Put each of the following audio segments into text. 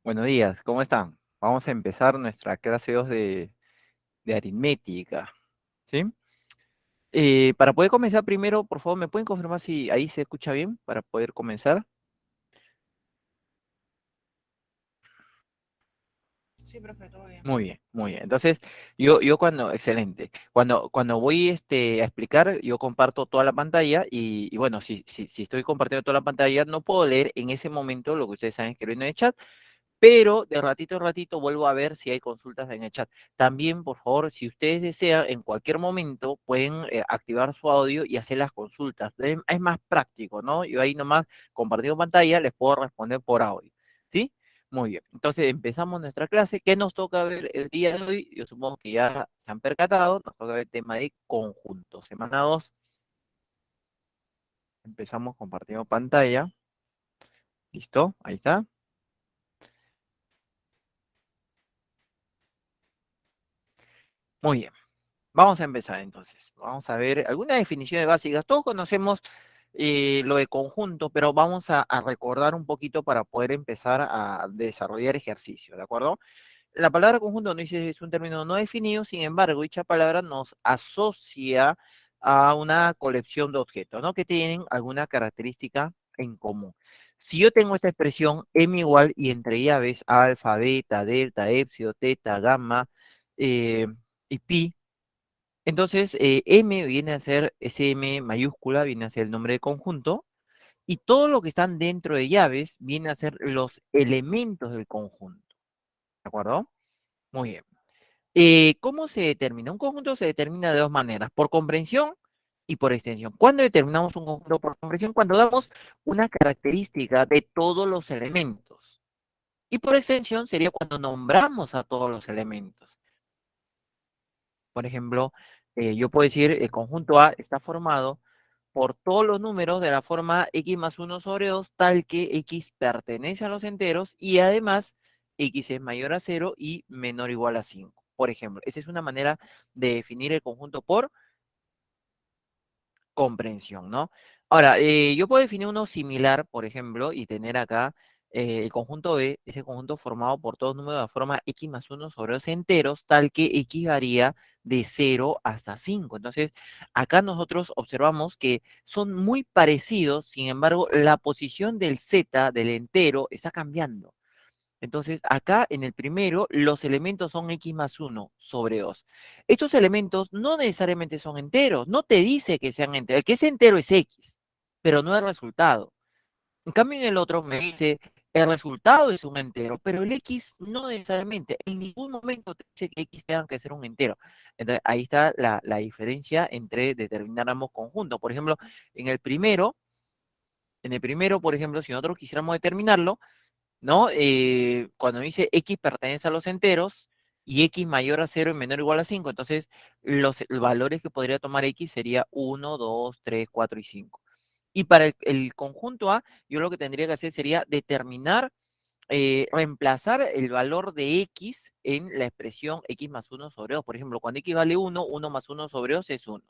Buenos días, ¿cómo están? Vamos a empezar nuestra clase 2 de aritmética, ¿sí? Para poder comenzar primero, por favor, ¿me pueden confirmar si ahí se escucha bien para poder comenzar? Sí, profe, todo bien. Muy bien, muy bien. Entonces, excelente. Cuando voy a explicar, yo comparto toda la pantalla y bueno, si estoy compartiendo toda la pantalla, no puedo leer en ese momento lo que ustedes saben escribiendo en el chat, pero de ratito a ratito vuelvo a ver si hay consultas en el chat. También, por favor, si ustedes desean, en cualquier momento pueden activar su audio y hacer las consultas. Es más práctico, ¿no? Yo ahí nomás compartiendo pantalla les puedo responder por audio, ¿sí? Muy bien, entonces empezamos nuestra clase. ¿Qué nos toca ver el día de hoy? Yo supongo que ya se han percatado, nos toca ver el tema de conjuntos. Semana 2, empezamos compartiendo pantalla. ¿Listo? Ahí está. Muy bien. Vamos a empezar entonces. Vamos a ver algunas definiciones básicas. Todos conocemos lo de conjunto, pero vamos a recordar un poquito para poder empezar a desarrollar ejercicio, ¿de acuerdo? La palabra conjunto no dice es un término no definido, sin embargo, dicha palabra nos asocia a una colección de objetos, ¿no? Que tienen alguna característica en común. Si yo tengo esta expresión m igual y entre llaves alfa, beta, delta, epsilon, teta, gamma eh, y pi, entonces, M viene a ser, ese M mayúscula viene a ser el nombre de conjunto, y todo lo que están dentro de llaves viene a ser los elementos del conjunto. ¿De acuerdo? Muy bien. ¿Cómo se determina? Un conjunto se determina de dos maneras, por comprensión y por extensión. ¿Cuándo determinamos un conjunto por comprensión? Cuando damos una característica de todos los elementos. Y por extensión sería cuando nombramos a todos los elementos. Por ejemplo, yo puedo decir el conjunto A está formado por todos los números de la forma x más 1 sobre 2, tal que x pertenece a los enteros y además x es mayor a 0 y menor o igual a 5. Por ejemplo, esa es una manera de definir el conjunto por comprensión, ¿no? Ahora, yo puedo definir uno similar, por ejemplo, y tener acá el conjunto B, ese conjunto formado por todos números de la forma x más 1 sobre 2 enteros, tal que x varía de 0 hasta 5. Entonces, acá nosotros observamos que son muy parecidos, sin embargo, la posición del z, del entero, está cambiando. Entonces, acá en el primero, los elementos son x más 1 sobre 2. Estos elementos no necesariamente son enteros, no te dice que sean enteros. El que es entero es x, pero no el resultado. En cambio, en el otro me dice, el resultado es un entero, pero el x no necesariamente. En ningún momento te dice que x tenga que ser un entero. Entonces, ahí está la diferencia entre determinar ambos conjuntos. Por ejemplo, en el primero, por ejemplo, si nosotros quisiéramos determinarlo, ¿no? Cuando dice x pertenece a los enteros y x mayor a 0 y menor o igual a 5, entonces los valores que podría tomar x sería 1, 2, 3, 4 y 5. Y para el conjunto A, yo lo que tendría que hacer sería determinar, reemplazar el valor de x en la expresión x más 1 sobre 2. Por ejemplo, cuando x vale 1, 1 más 1 sobre 2 es 1.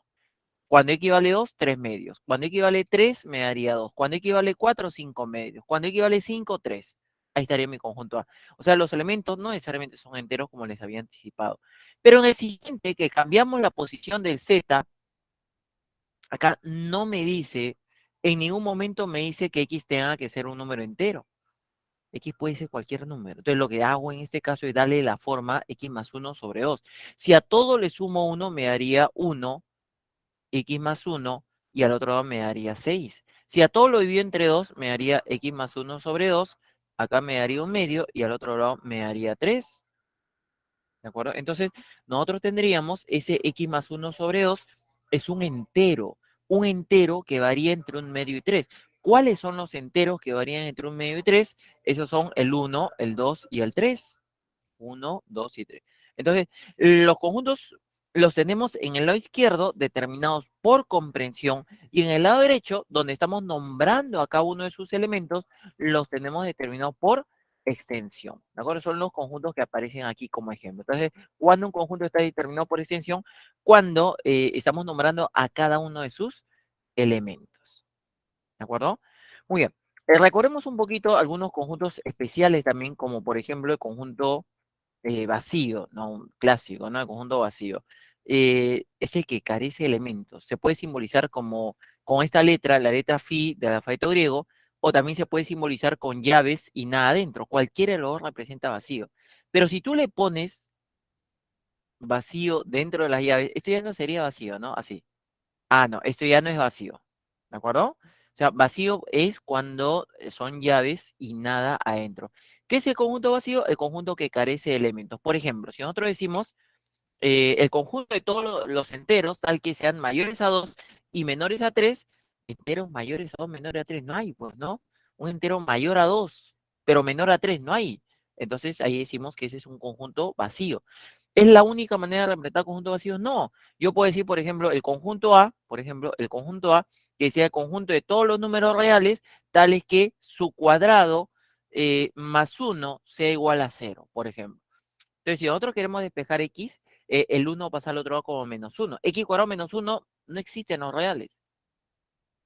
Cuando x vale 2, 3 medios. Cuando x vale 3, me daría 2. Cuando x vale 4, 5 medios. Cuando x vale 5, 3. Ahí estaría mi conjunto A. O sea, los elementos no necesariamente son enteros como les había anticipado. Pero en el siguiente, que cambiamos la posición del z, acá no me dice, en ningún momento me dice que x tenga que ser un número entero. X puede ser cualquier número. Entonces, lo que hago en este caso es darle la forma x más 1 sobre 2. Si a todo le sumo 1, me daría 1 x más 1 y al otro lado me daría 6. Si a todo lo divido entre 2, me daría x más 1 sobre 2, acá me daría un medio y al otro lado me daría 3. ¿De acuerdo? Entonces, nosotros tendríamos ese x más 1 sobre 2 es un entero que varía entre un medio y 3. ¿Cuáles son los enteros que varían entre un medio y 3? Esos son el 1, el 2 y el 3. Uno, 2 y 3. Entonces, los conjuntos los tenemos en el lado izquierdo determinados por comprensión y en el lado derecho, donde estamos nombrando a cada uno de sus elementos, los tenemos determinados por extensión. ¿De acuerdo? Son los conjuntos que aparecen aquí como ejemplo. Entonces, cuando un conjunto está determinado por extensión, cuando estamos nombrando a cada uno de sus elementos. ¿De acuerdo? Muy bien. Recordemos un poquito algunos conjuntos especiales también, como por ejemplo el conjunto vacío, ¿no? Un clásico, ¿no? El conjunto vacío. Es el que carece de elementos. Se puede simbolizar como con esta letra, la letra Fi del alfabeto griego, o también se puede simbolizar con llaves y nada adentro. Cualquiera de los dos representa vacío. Pero si tú le pones vacío dentro de las llaves, esto ya no sería vacío, ¿no? Así. Ah, no, esto ya no es vacío. ¿De acuerdo? O sea, vacío es cuando son llaves y nada adentro. ¿Qué es el conjunto vacío? El conjunto que carece de elementos. Por ejemplo, si nosotros decimos el conjunto de todos los enteros, tal que sean mayores a 2 y menores a 3, enteros mayores a 2, menores a 3, no hay, pues, ¿no? Un entero mayor a 2, pero menor a 3, no hay. Entonces ahí decimos que ese es un conjunto vacío. ¿Es la única manera de representar conjuntos vacíos? No. Yo puedo decir, por ejemplo, el conjunto A, por ejemplo, el conjunto A, que sea el conjunto de todos los números reales, tales que su cuadrado más 1 sea igual a 0, por ejemplo. Entonces, si nosotros queremos despejar X, el 1 pasa al otro lado como menos 1. X cuadrado menos 1 no existe en los reales.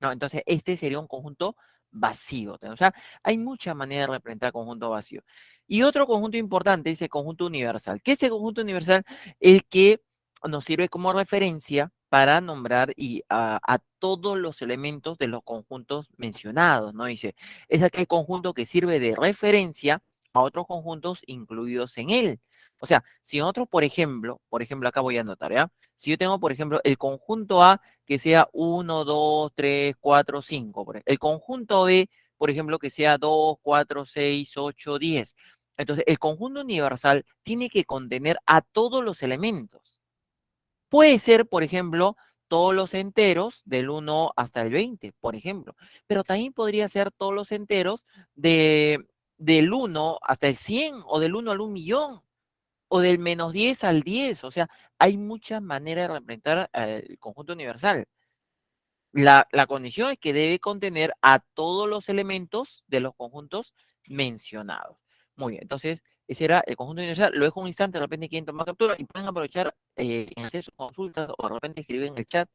No, entonces este sería un conjunto vacío. O sea, hay muchas maneras de representar conjunto vacío. Y otro conjunto importante es el conjunto universal. ¿Qué es el conjunto universal? El que nos sirve como referencia para nombrar a todos los elementos de los conjuntos mencionados, ¿no? Dice, es aquel conjunto que sirve de referencia a otros conjuntos incluidos en él. O sea, si nosotros, por ejemplo, acá voy a anotar, ¿ya? Si yo tengo, por ejemplo, el conjunto A que sea 1, 2, 3, 4, 5. El conjunto B, por ejemplo, que sea 2, 4, 6, 8, 10. Entonces, el conjunto universal tiene que contener a todos los elementos. Puede ser, por ejemplo, todos los enteros del 1 hasta el 20, por ejemplo. Pero también podría ser todos los enteros del 1 hasta el 100 o del 1 al 1.000.000 o del menos 10 al 10. O sea, hay muchas maneras de representar el conjunto universal. La condición es que debe contener a todos los elementos de los conjuntos mencionados. Muy bien, entonces ese era el conjunto universal. Lo dejo un instante, de repente quieren tomar captura y pueden aprovechar en hacer sus consultas o de repente escribir en el chat.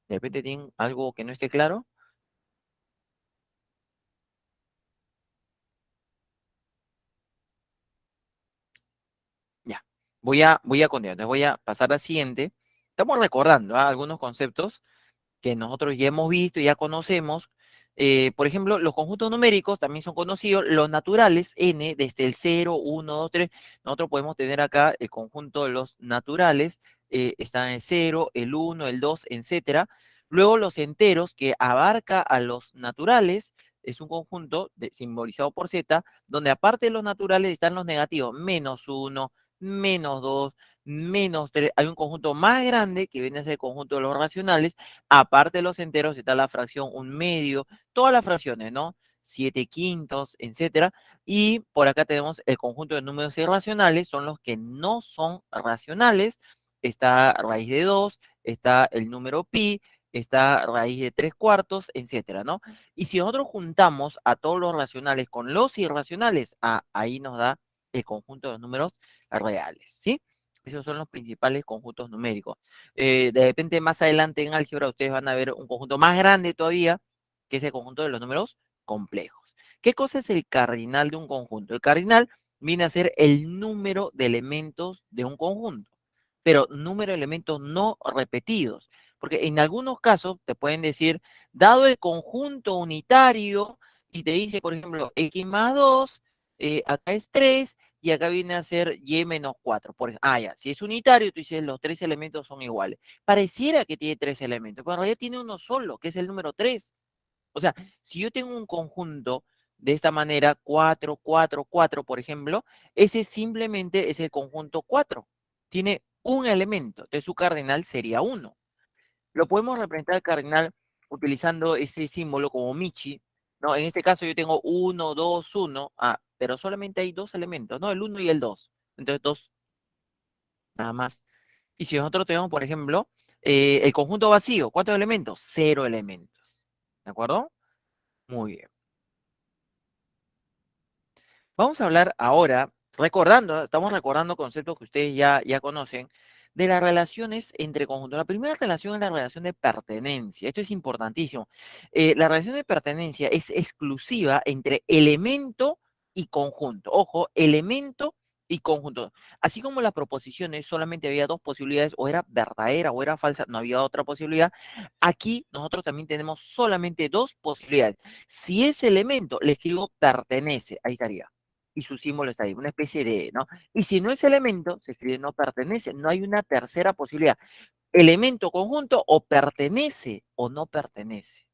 De repente tienen algo que no esté claro. Ya, voy a continuar. Entonces voy a pasar al siguiente. Estamos recordando algunos conceptos que nosotros ya hemos visto y ya conocemos. Por ejemplo, los conjuntos numéricos también son conocidos, los naturales, n, desde el 0, 1, 2, 3. Nosotros podemos tener acá el conjunto de los naturales, están el 0, el 1, el 2, etcétera. Luego los enteros, que abarca a los naturales, es un conjunto simbolizado por z, donde aparte de los naturales están los negativos, menos 1, menos 2, menos 3. Hay un conjunto más grande que viene a ser el conjunto de los racionales. Aparte de los enteros está la fracción un medio, todas las fracciones, ¿no? 7 quintos, etcétera. Y por acá tenemos el conjunto de números irracionales, son los que no son racionales. Está raíz de 2, está el número pi, está raíz de 3 cuartos, etcétera, ¿no? Y si nosotros juntamos a todos los racionales con los irracionales, ahí nos da el conjunto de los números reales, ¿sí? Esos son los principales conjuntos numéricos. De repente, más adelante en álgebra, ustedes van a ver un conjunto más grande todavía, que es el conjunto de los números complejos. ¿Qué cosa es el cardinal de un conjunto? El cardinal viene a ser el número de elementos de un conjunto, pero número de elementos no repetidos. Porque en algunos casos te pueden decir, dado el conjunto unitario, y te dice, por ejemplo, x más 2, acá es 3, y acá viene a ser y menos 4. Ya, si es unitario, tú dices los tres elementos son iguales. Pareciera que tiene tres elementos, pero en realidad tiene uno solo, que es el número 3. O sea, si yo tengo un conjunto de esta manera, 4, 4, 4, por ejemplo, ese simplemente es el conjunto 4. Tiene un elemento, entonces su cardinal sería 1. Lo podemos representar el cardinal utilizando ese símbolo como Michi, ¿no? En este caso yo tengo 1, 2, 1, pero solamente hay dos elementos, ¿no? El 1 y el 2. Entonces 2 nada más. Y si nosotros tenemos, por ejemplo, el conjunto vacío, ¿cuántos elementos? 0 elementos. ¿De acuerdo? Muy bien. Vamos a hablar ahora, estamos recordando conceptos que ustedes ya conocen, de las relaciones entre conjuntos. La primera relación es la relación de pertenencia. Esto es importantísimo. La relación de pertenencia es exclusiva entre elemento y conjunto. Ojo, elemento y conjunto. Así como las proposiciones solamente había dos posibilidades, o era verdadera o era falsa, no había otra posibilidad. Aquí nosotros también tenemos solamente dos posibilidades. Si ese elemento, le escribo pertenece, ahí estaría. Y su símbolo está ahí, una especie de, ¿no? Y si no es elemento, se escribe no pertenece, no hay una tercera posibilidad. Elemento conjunto o pertenece o no pertenece.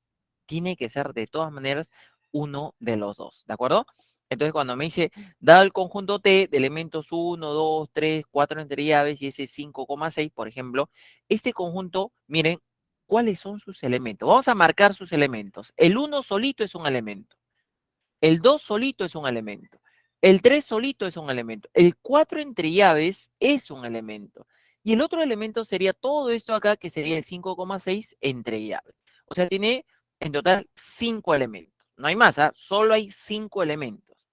Tiene que ser de todas maneras uno de los dos, ¿de acuerdo? Entonces cuando me dice, dado el conjunto T de elementos 1, 2, 3, 4 entre llaves y ese 5,6, por ejemplo, este conjunto, miren, ¿cuáles son sus elementos? Vamos a marcar sus elementos. El 1 solito es un elemento. El 2 solito es un elemento. El 3 solito es un elemento. El 4 entre llaves es un elemento. Y el otro elemento sería todo esto acá, que sería el 5,6 entre llaves. O sea, tiene en total 5 elementos. No hay más, ¿ah? Solo hay 5 elementos.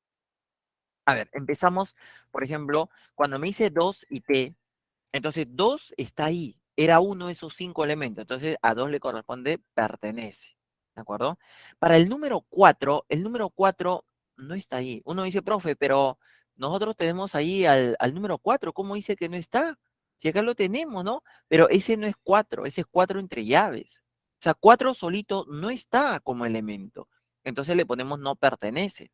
A ver, empezamos, por ejemplo, cuando me dice 2 y t, entonces 2 está ahí. Era uno de esos 5 elementos. Entonces a 2 le corresponde pertenece. ¿De acuerdo? Para el número 4 no está ahí. Uno dice, profe, pero nosotros tenemos ahí al número 4. ¿Cómo dice que no está? Si acá lo tenemos, ¿no? Pero ese no es 4, ese es 4 entre llaves. O sea, 4 solito no está como elemento. Entonces le ponemos no pertenece.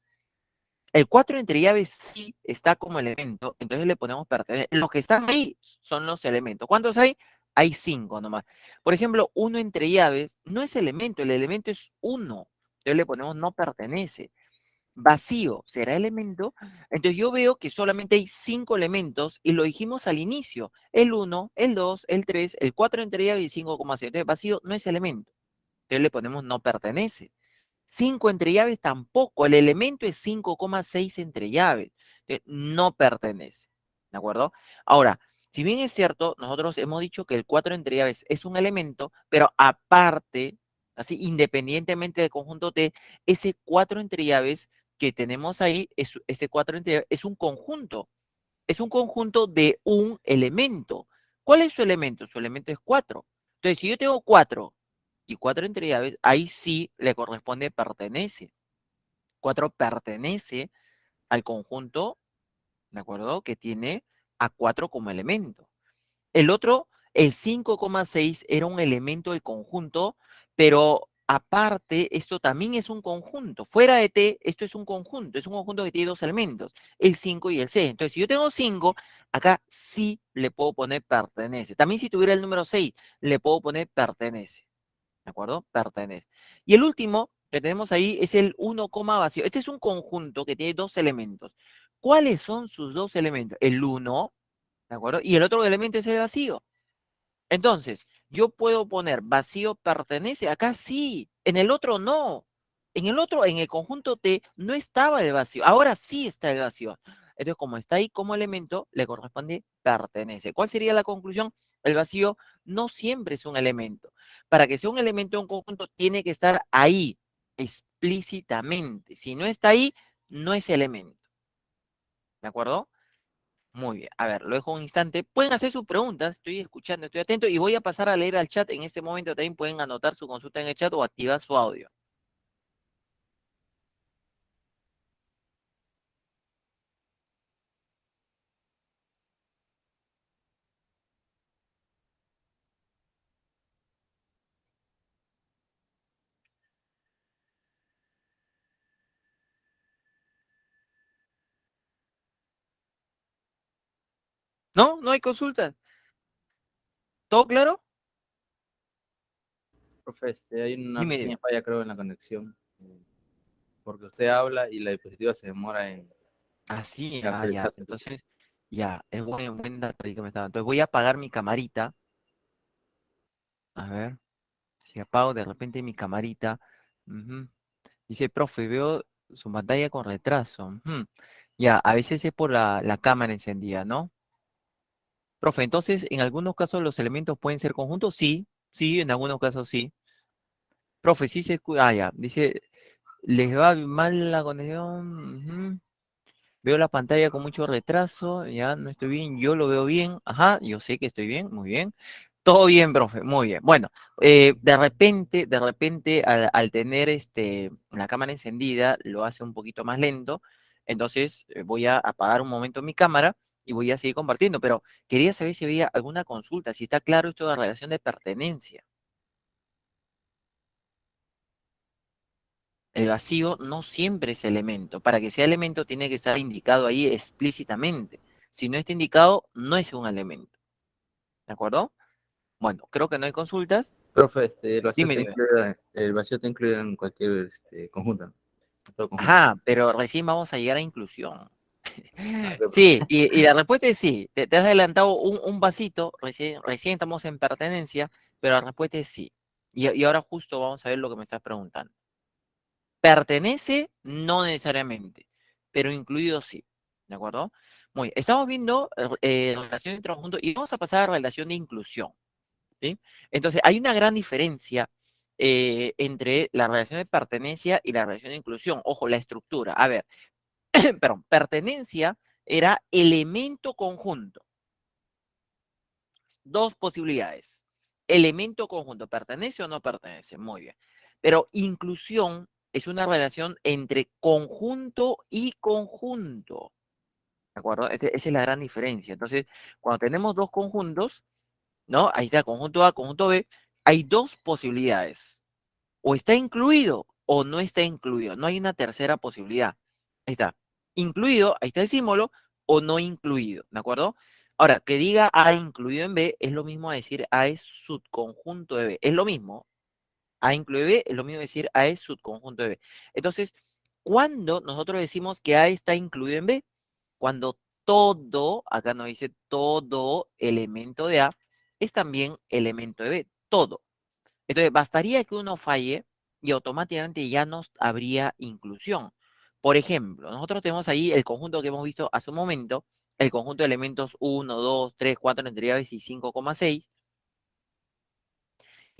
El 4 entre llaves sí está como elemento, entonces le ponemos pertenece. Los que están ahí son los elementos. ¿Cuántos hay? Hay 5 nomás. Por ejemplo, 1 entre llaves no es elemento, el elemento es 1. Entonces le ponemos no pertenece. Vacío será elemento. Entonces yo veo que solamente hay 5 elementos y lo dijimos al inicio. El 1, el 2, el 3, el 4 entre llaves y 5,6. Entonces vacío no es elemento. Entonces le ponemos no pertenece. 5 entre llaves tampoco, el elemento es 5,6 entre llaves, no pertenece, ¿de acuerdo? Ahora, si bien es cierto, nosotros hemos dicho que el 4 entre llaves es un elemento, pero aparte, así independientemente del conjunto T, ese 4 entre llaves que tenemos ahí, ese 4 entre llaves es un conjunto de un elemento. ¿Cuál es su elemento? Su elemento es 4. Entonces, si yo tengo 4 y 4 entre llaves, ahí sí le corresponde pertenece. 4 pertenece al conjunto, ¿de acuerdo? Que tiene a 4 como elemento. El otro, el 5,6 era un elemento del conjunto, pero aparte, esto también es un conjunto. Fuera de T, esto es un conjunto que tiene dos elementos, el 5 y el 6. Entonces, si yo tengo 5, acá sí le puedo poner pertenece. También si tuviera el número 6, le puedo poner pertenece. ¿De acuerdo? Pertenece. Y el último que tenemos ahí es el 1, vacío. Este es un conjunto que tiene dos elementos. ¿Cuáles son sus dos elementos? El 1, ¿de acuerdo? Y el otro elemento es el vacío. Entonces, yo puedo poner vacío pertenece, acá sí, en el otro no. En el otro, en el conjunto T, no estaba el vacío, ahora sí está el vacío. Entonces, como está ahí como elemento, le corresponde pertenece. ¿Cuál sería la conclusión? El vacío no siempre es un elemento. Para que sea un elemento de un conjunto, tiene que estar ahí, explícitamente. Si no está ahí, no es elemento. ¿De acuerdo? Muy bien. A ver, lo dejo un instante. Pueden hacer sus preguntas. Estoy escuchando, estoy atento y voy a pasar a leer al chat. En este momento también pueden anotar su consulta en el chat o activar su audio. ¿No? ¿No hay consultas? ¿Todo claro? Profe, hay una Dime, dime. pequeña falla, creo, en la conexión, porque usted habla y la diapositiva se demora Ah, sí, en ya. actualizarse. Entonces, ya, es buen dato ahí que me está dando. Entonces voy a apagar mi camarita. A ver, si apago de repente mi camarita. Ujú. Dice, profe, veo su pantalla con retraso. Ujú. Ya, a veces es por la cámara encendida, ¿no? Profe, entonces, en algunos casos los elementos pueden ser conjuntos. Sí, sí, en algunos casos sí. Profe, sí. Ya. Dice, les va mal la conexión. Ujú. Veo la pantalla con mucho retraso, ya no estoy bien, yo lo veo bien, ajá, yo sé que estoy bien, muy bien. Todo bien, profe, muy bien. Bueno, de repente, al tener la cámara encendida, lo hace un poquito más lento. Entonces, voy a apagar un momento mi cámara y voy a seguir compartiendo. Pero quería saber si había alguna consulta, si está claro esto de la relación de pertenencia. El vacío no siempre es elemento. Para que sea elemento, tiene que estar indicado ahí explícitamente. Si no está indicado, no es un elemento. ¿De acuerdo? Bueno, creo que no hay consultas. Profe, Dime, dime. el vacío está incluido en cualquier conjunto, ¿no? En todo conjunto. Ajá, pero recién vamos a llegar a inclusión. Ah, ok, profe. Sí, y la respuesta es sí. Te has adelantado un pasito, recién estamos en pertenencia, pero la respuesta es sí. Y ahora justo vamos a ver lo que me estás preguntando. Pertenece, no necesariamente, pero incluido sí. ¿De acuerdo? Muy bien. Estamos viendo relación entre conjuntos y vamos a pasar a relación de inclusión. ¿Sí? Entonces, hay una gran diferencia entre la relación de pertenencia y la relación de inclusión. Ojo, la estructura. A ver, perdón, pertenencia era elemento conjunto. Dos posibilidades. Elemento conjunto, ¿pertenece o no pertenece? Muy bien. Pero inclusión es una relación entre conjunto y conjunto. ¿De acuerdo? Esa es la gran diferencia. Entonces, cuando tenemos dos conjuntos, ¿no? Ahí está, conjunto A, conjunto B, hay dos posibilidades. O está incluido o no está incluido. No hay una tercera posibilidad. Ahí está. Incluido, ahí está el símbolo, o no incluido. ¿De acuerdo? Ahora, que diga A incluido en B es lo mismo a decir A es subconjunto de B. Es lo mismo. A incluido en B es lo mismo decir A es subconjunto de B. Entonces, ¿cuándo nosotros decimos que A está incluido en B? Cuando todo, acá nos dice todo elemento de A, es también elemento de B. Todo. Entonces, bastaría que uno falle y automáticamente ya nos habría inclusión. Por ejemplo, nosotros tenemos ahí el conjunto que hemos visto hace un momento, el conjunto de elementos 1, 2, 3, 4 entre llaves y 5,6.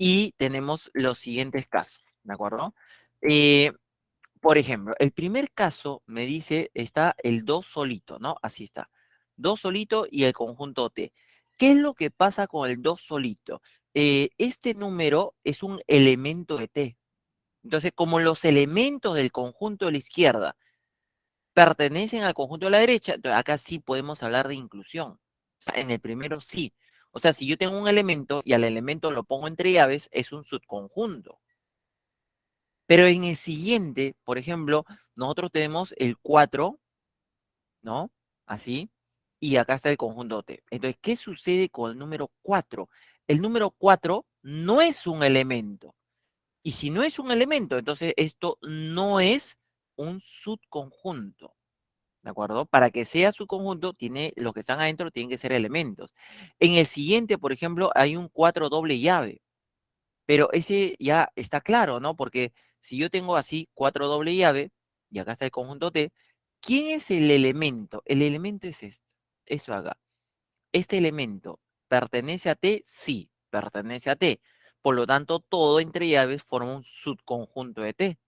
Y tenemos los siguientes casos, ¿de acuerdo? Eh, por ejemplo, el primer caso me dice, está el 2 solito, ¿no? Así está. 2 solito y el conjunto T. ¿Qué es lo que pasa con el 2 solito? Este número es un elemento de T. Entonces, como los elementos del conjunto de la izquierda pertenecen al conjunto de la derecha, entonces acá sí podemos hablar de inclusión. O sea, en el primero sí. O sea, si yo tengo un elemento y al elemento lo pongo entre llaves, es un subconjunto. Pero en el siguiente, por ejemplo, nosotros tenemos el 4, ¿no? Así. Y acá está el conjunto T. Entonces, ¿qué sucede con el número 4? El número 4 no es un elemento. Y si no es un elemento, entonces esto no es un subconjunto. ¿De acuerdo? Para que sea subconjunto, los que están adentro tienen que ser elementos. En el siguiente, por ejemplo, hay un 4 doble llave. Pero ese ya está claro, ¿no? Porque si yo tengo así 4 doble llave, y acá está el conjunto T, ¿quién es el elemento? El elemento es este. Eso acá. Este elemento, ¿pertenece a T? Sí, pertenece a T. Por lo tanto, todo entre llaves forma un subconjunto de T.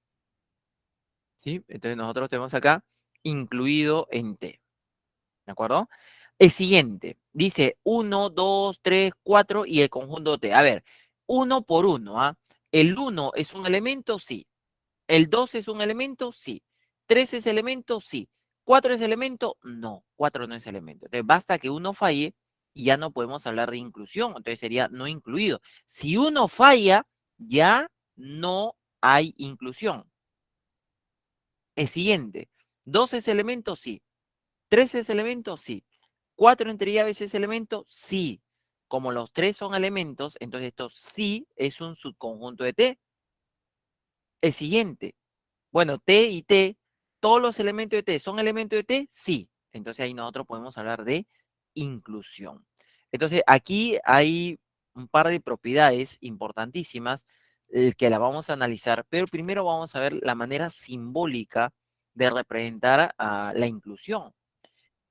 ¿Sí? Entonces nosotros tenemos acá incluido en T. ¿De acuerdo? El siguiente dice 1, 2, 3, 4 y el conjunto T. A ver, uno por uno, ¿ah? ¿El 1 es un elemento? Sí. ¿El 2 es un elemento? Sí. ¿3 es elemento? Sí. ¿4 es elemento? No, 4 no es elemento. Entonces basta que uno falle y ya no podemos hablar de inclusión. Entonces sería no incluido. Si uno falla, ya no hay inclusión. El siguiente, 2 es elemento, sí. 3 es elemento, sí. 4 entre llaves es elemento, sí. Como los tres son elementos, entonces esto sí es un subconjunto de T. El siguiente, bueno, T y T, todos los elementos de T son elementos de T, sí. Entonces ahí nosotros podemos hablar de inclusión. Entonces aquí hay un par de propiedades importantísimas que la vamos a analizar, pero primero vamos a ver la manera simbólica de representar a la inclusión.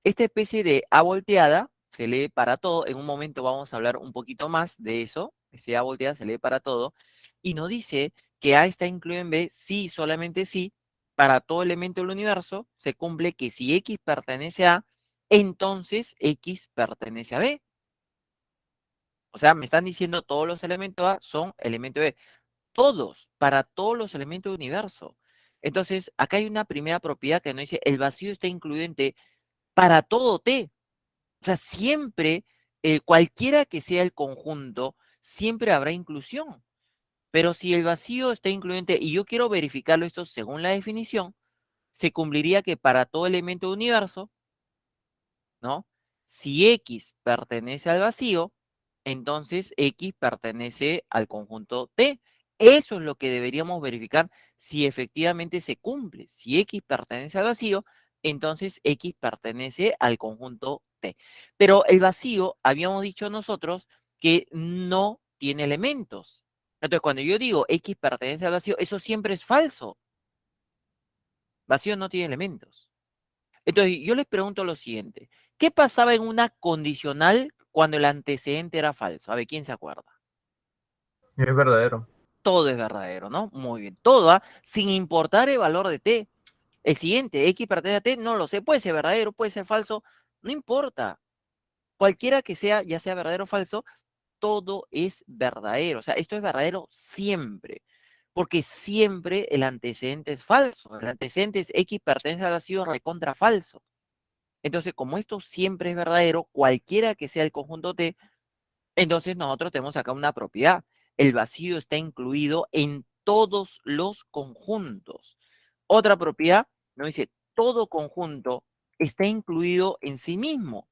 Esta especie de A volteada se lee para todo. En un momento vamos a hablar un poquito más de eso. Ese A volteada se lee para todo. Y nos dice que A está incluido en B, sí, solamente sí, para todo elemento del universo se cumple que si X pertenece a, entonces X pertenece a B. O sea, me están diciendo todos los elementos A son elementos B. Todos, para todos los elementos del universo. Entonces, acá hay una primera propiedad que nos dice, el vacío está incluido en T para todo T. O sea, siempre, cualquiera que sea el conjunto, siempre habrá inclusión. Pero si el vacío está incluido en T, y yo quiero verificarlo esto según la definición, se cumpliría que para todo elemento del universo, ¿no? Si X pertenece al vacío, entonces X pertenece al conjunto T. Eso es lo que deberíamos verificar si efectivamente se cumple. Si X pertenece al vacío, entonces X pertenece al conjunto T. Pero el vacío, habíamos dicho nosotros que no tiene elementos. Entonces, cuando yo digo X pertenece al vacío, eso siempre es falso. Vacío no tiene elementos. Entonces, yo les pregunto lo siguiente. ¿Qué pasaba en una condicional cuando el antecedente era falso? A ver, ¿quién se acuerda? Es verdadero. Todo es verdadero, ¿no? Muy bien. Todo, ¿ah? Sin importar el valor de t. El siguiente, X pertenece a t, no lo sé. Puede ser verdadero, puede ser falso. No importa. Cualquiera que sea, ya sea verdadero o falso, todo es verdadero. O sea, esto es verdadero siempre. Porque siempre el antecedente es falso. El antecedente es X pertenece al vacío recontra falso. Entonces, como esto siempre es verdadero, cualquiera que sea el conjunto T, entonces nosotros tenemos acá una propiedad. El vacío está incluido en todos los conjuntos. Otra propiedad nos dice, todo conjunto está incluido en sí mismo.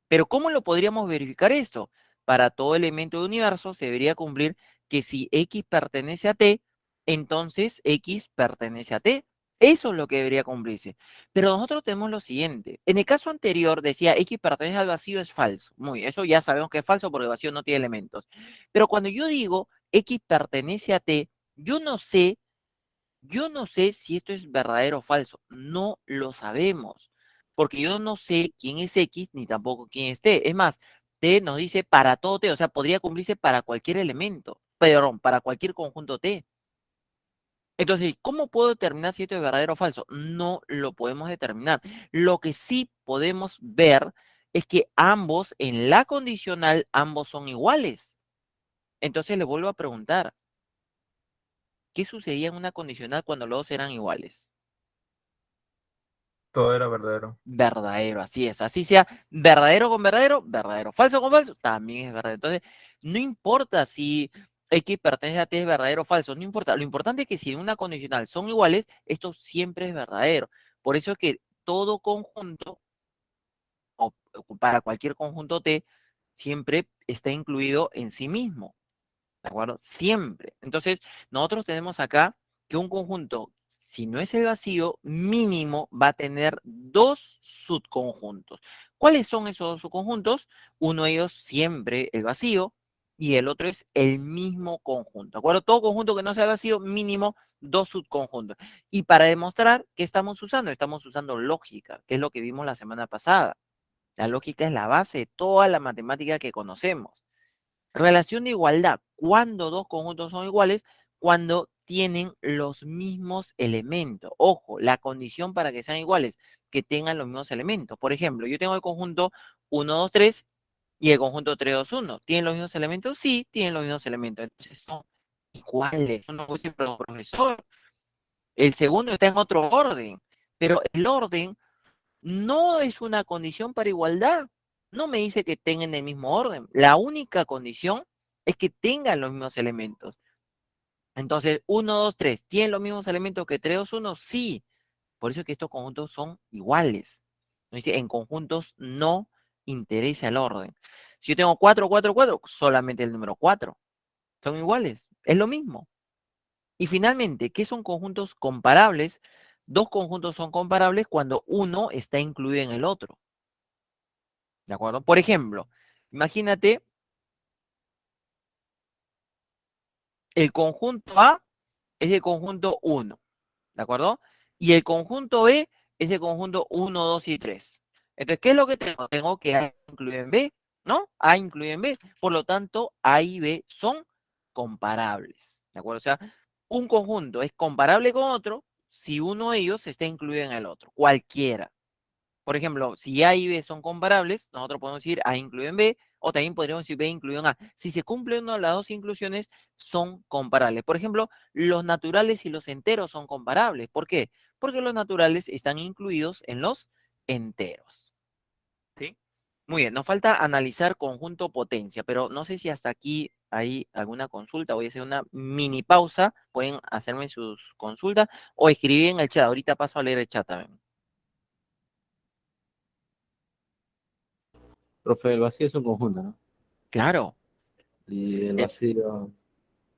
Pero ¿cómo lo podríamos verificar esto? Para todo elemento del universo se debería cumplir que si X pertenece a T, entonces X pertenece a T. Eso es lo que debería cumplirse. Pero nosotros tenemos lo siguiente. En el caso anterior decía X pertenece al vacío es falso. Muy, eso ya sabemos que es falso porque el vacío no tiene elementos. Pero cuando yo digo X pertenece a T, yo no sé si esto es verdadero o falso. No lo sabemos. Porque yo no sé quién es X ni tampoco quién es T. Es más, T nos dice para todo T. O sea, podría cumplirse para cualquier elemento. Perdón, para cualquier conjunto T. Entonces, ¿cómo puedo determinar si esto es verdadero o falso? No lo podemos determinar. Lo que sí podemos ver es que ambos, en la condicional, ambos son iguales. Entonces le vuelvo a preguntar, ¿qué sucedía en una condicional cuando los dos eran iguales? Todo era verdadero. Verdadero, así es. Así sea verdadero con verdadero, verdadero. Falso con falso, también es verdadero. Entonces, no importa si X pertenece a T es verdadero o falso, no importa. Lo importante es que si en una condicional son iguales, esto siempre es verdadero. Por eso es que todo conjunto, o para cualquier conjunto T, siempre está incluido en sí mismo. ¿De acuerdo? Siempre. Entonces, nosotros tenemos acá que un conjunto, si no es el vacío, mínimo va a tener dos subconjuntos. ¿Cuáles son esos dos subconjuntos? Uno de ellos siempre el vacío y el otro es el mismo conjunto. ¿De acuerdo? Todo conjunto que no sea vacío, mínimo dos subconjuntos. Y para demostrar, ¿qué estamos usando? Estamos usando lógica, que es lo que vimos la semana pasada. La lógica es la base de toda la matemática que conocemos. Relación de igualdad. ¿Cuándo dos conjuntos son iguales? Cuando tienen los mismos elementos. Ojo, la condición para que sean iguales, que tengan los mismos elementos. Por ejemplo, yo tengo el conjunto 1, 2, 3 y el conjunto 3, 2, 1. ¿Tienen los mismos elementos? Sí, tienen los mismos elementos. Entonces son iguales. Yo no voy siempre al profesor. El segundo está en otro orden, pero el orden no es una condición para igualdad. No me dice que tengan el mismo orden. La única condición es que tengan los mismos elementos. Entonces, 1, 2, 3, ¿tienen los mismos elementos que 3, 2, 1? Sí. Por eso es que estos conjuntos son iguales. No dice, en conjuntos no interesa el orden. Si yo tengo 4, 4, 4, solamente el número 4. Son iguales. Es lo mismo. Y finalmente, ¿qué son conjuntos comparables? Dos conjuntos son comparables cuando uno está incluido en el otro. ¿De acuerdo? Por ejemplo, imagínate el conjunto A es el conjunto 1, ¿de acuerdo? Y el conjunto B es el conjunto 1, 2 y 3. Entonces, ¿qué es lo que tengo? Tengo que A incluye en B, ¿no? A incluye en B. Por lo tanto, A y B son comparables, ¿de acuerdo? O sea, un conjunto es comparable con otro si uno de ellos está incluido en el otro, cualquiera. Por ejemplo, si A y B son comparables, nosotros podemos decir A incluido en B, o también podríamos decir B incluido en A. Si se cumple una de las dos inclusiones, son comparables. Por ejemplo, los naturales y los enteros son comparables. ¿Por qué? Porque los naturales están incluidos en los enteros. ¿Sí? Muy bien, nos falta analizar conjunto potencia, pero no sé si hasta aquí hay alguna consulta. Voy a hacer una mini pausa. Pueden hacerme sus consultas o escribir en el chat. Ahorita paso a leer el chat también. Profe, el vacío es un conjunto, ¿no? Claro. Y el eh, vacío,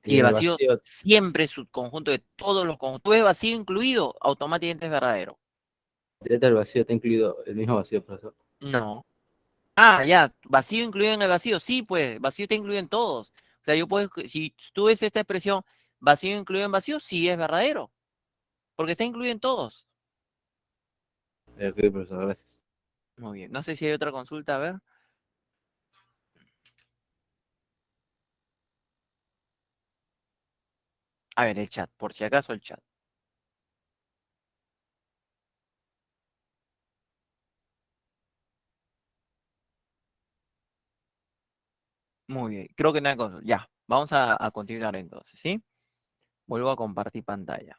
y Y el en el vacío vacío, siempre es subconjunto de todos los conjuntos. Tú ves vacío incluido, automáticamente es verdadero. dentro del vacío está incluido el mismo vacío, profesor. No. Ah, ya, vacío incluido en el vacío. Sí, pues, vacío está incluido en todos. O sea, yo puedo, si tú ves esta expresión, vacío incluido en vacío, sí es verdadero, porque está incluido en todos. Ok, profesor, gracias. Muy bien. No sé si hay otra consulta, a ver. A ver, el chat, por si acaso el chat. Muy bien. Creo que no hay consulta. Ya, vamos a continuar entonces, ¿sí? Vuelvo a compartir pantalla.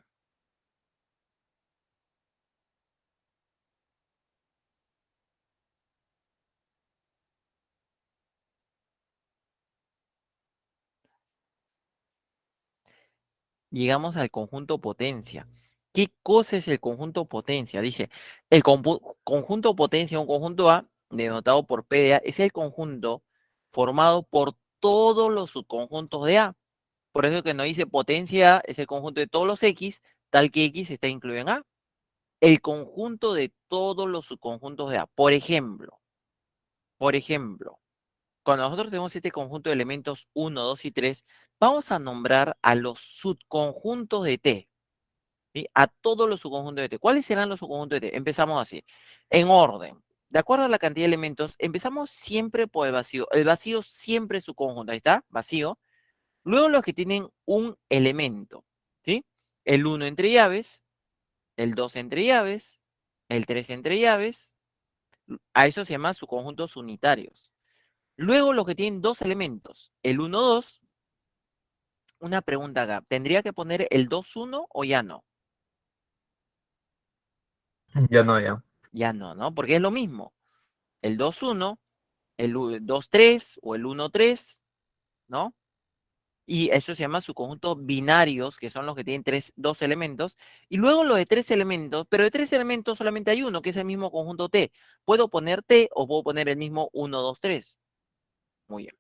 Llegamos al conjunto potencia. ¿Qué cosa es el conjunto potencia? Dice, el conjunto potencia, un conjunto A, denotado por P de A, es el conjunto formado por todos los subconjuntos de A. Por eso que nos dice potencia A es el conjunto de todos los X, tal que X está incluido en A. El conjunto de todos los subconjuntos de A. Por ejemplo, cuando nosotros tenemos este conjunto de elementos 1, 2 y 3, vamos a nombrar a los subconjuntos de T. ¿Sí? A todos los subconjuntos de T. ¿Cuáles serán los subconjuntos de T? Empezamos así, en orden. De acuerdo a la cantidad de elementos, empezamos siempre por el vacío. El vacío siempre es su conjunto. Ahí está, vacío. Luego los que tienen un elemento, ¿sí? El 1 entre llaves, el 2 entre llaves, el 3 entre llaves. A eso se llama subconjuntos unitarios. Luego los que tienen dos elementos, el 1, 2. Una pregunta acá. ¿Tendría que poner el 2, 1 o ya no? Ya no, ya. Ya no, ¿no? Porque es lo mismo. El 2, 1, el 2, 3 o el 1, 3, ¿no? Y eso se llama subconjuntos binarios, que son los que tienen dos elementos. Y luego los de tres elementos, pero de tres elementos solamente hay uno, que es el mismo conjunto T. Puedo poner T o puedo poner el mismo 1, 2, 3. Muy bien.